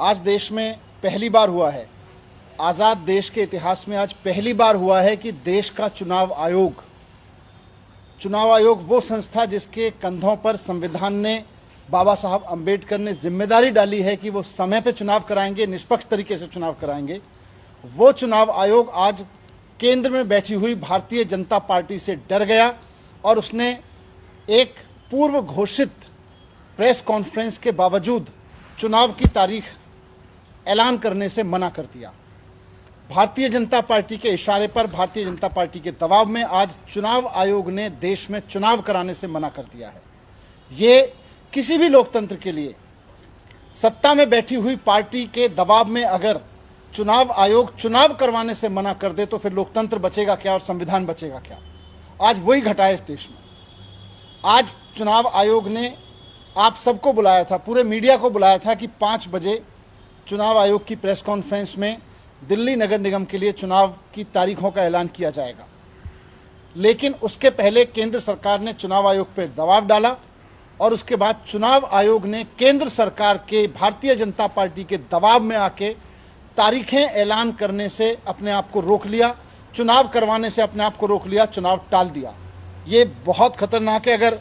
आज देश में पहली बार हुआ है, आज़ाद देश के इतिहास में आज पहली बार हुआ है कि देश का चुनाव आयोग वो संस्था जिसके कंधों पर संविधान ने, बाबा साहब अंबेडकर ने जिम्मेदारी डाली है कि वो समय पे चुनाव कराएंगे, निष्पक्ष तरीके से चुनाव कराएंगे, वो चुनाव आयोग आज केंद्र में बैठी हुई भारतीय जनता पार्टी से डर गया और उसने एक पूर्व घोषित प्रेस कॉन्फ्रेंस के बावजूद चुनाव की तारीख ऐलान करने से मना कर दिया। भारतीय जनता पार्टी के इशारे पर, भारतीय जनता पार्टी के दबाव में आज चुनाव आयोग ने देश में चुनाव कराने से मना कर दिया है। ये किसी भी लोकतंत्र के लिए, सत्ता में बैठी हुई पार्टी के दबाव में अगर चुनाव आयोग चुनाव करवाने से मना कर दे तो फिर लोकतंत्र बचेगा क्या और संविधान बचेगा क्या। आज वही घटा है इस देश में। आज चुनाव आयोग ने आप सबको बुलाया था, पूरे मीडिया को बुलाया था कि 5 बजे चुनाव आयोग की प्रेस कॉन्फ्रेंस में दिल्ली नगर निगम के लिए चुनाव की तारीखों का ऐलान किया जाएगा। लेकिन उसके पहले केंद्र सरकार ने चुनाव आयोग पर दबाव डाला और उसके बाद चुनाव आयोग ने केंद्र सरकार के, भारतीय जनता पार्टी के दबाव में आके तारीखें ऐलान करने से अपने आप को रोक लिया, चुनाव करवाने से अपने आप को रोक लिया, चुनाव टाल दिया। ये बहुत खतरनाक है। अगर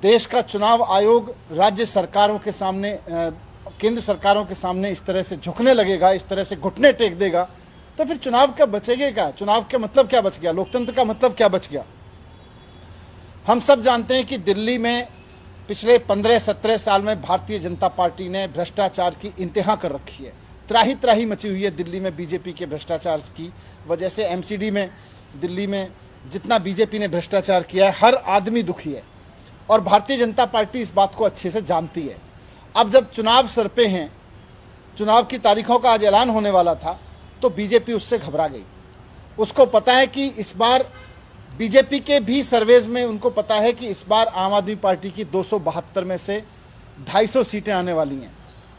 देश का चुनाव आयोग राज्य सरकारों के सामने, केंद्र सरकारों के सामने इस तरह से झुकने लगेगा, इस तरह से घुटने टेक देगा, तो फिर चुनाव का बचेगा क्या? चुनाव का मतलब क्या बच गया? लोकतंत्र का मतलब क्या बच गया? हम सब जानते हैं कि दिल्ली में पिछले 15-17 साल में भारतीय जनता पार्टी ने भ्रष्टाचार की इंतहा कर रखी है। त्राही त्राही मची हुई है दिल्ली में बीजेपी के भ्रष्टाचार की वजह से। एमसीडी में, दिल्ली में जितना बीजेपी ने भ्रष्टाचार किया है, हर आदमी दुखी है और भारतीय जनता पार्टी इस बात को अच्छे से जानती है। अब जब चुनाव सर पे हैं, चुनाव की तारीखों का आज ऐलान होने वाला था, तो बीजेपी उससे घबरा गई। उसको पता है कि इस बार बीजेपी के भी सर्वेज में उनको पता है कि इस बार आम आदमी पार्टी की 272 में से 250 सीटें आने वाली हैं।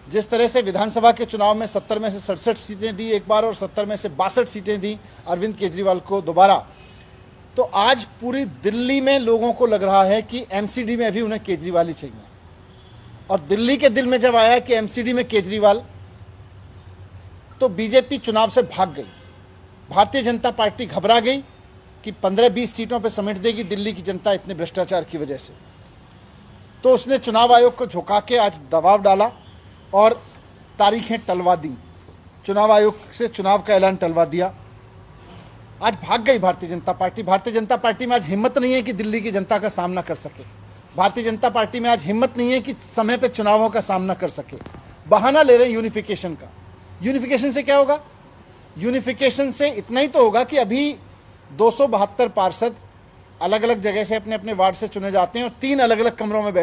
जिस तरह से विधानसभा के चुनाव में 70 में से 67 सीटें दी एक बार और 70 में से 62 सीटें दी अरविंद केजरीवाल को दोबारा, तो आज पूरी दिल्ली में लोगों को लग रहा है कि एमसीडी में भी उन्हें केजरीवाल ही चाहिए। और दिल्ली के दिल में जब आया कि एमसीडी में केजरीवाल, तो बीजेपी चुनाव से भाग गई। भारतीय जनता पार्टी घबरा गई कि 15-20 सीटों पर समेट देगी दिल्ली की जनता इतने भ्रष्टाचार की वजह से। तो उसने चुनाव आयोग को झुका के आज दबाव डाला और तारीखें टलवा दी, चुनाव आयोग से चुनाव का ऐलान टलवा दिया। आज भाग गई भारतीय जनता पार्टी। भारतीय जनता पार्टी में आज हिम्मत नहीं है कि दिल्ली की जनता का सामना कर सके। भारतीय जनता पार्टी में आज हिम्मत नहीं है कि समय पे चुनावों का सामना कर सके। बहाना ले रहे हैं यूनिफिकेशन का। यूनिफिकेशन से क्या होगा? यूनिफिकेशन से इतना ही तो होगा कि अभी 272 पार्षद अलग अलग जगह से अपने अपने वार्ड से चुने जाते हैं और 3 अलग अलग कमरों में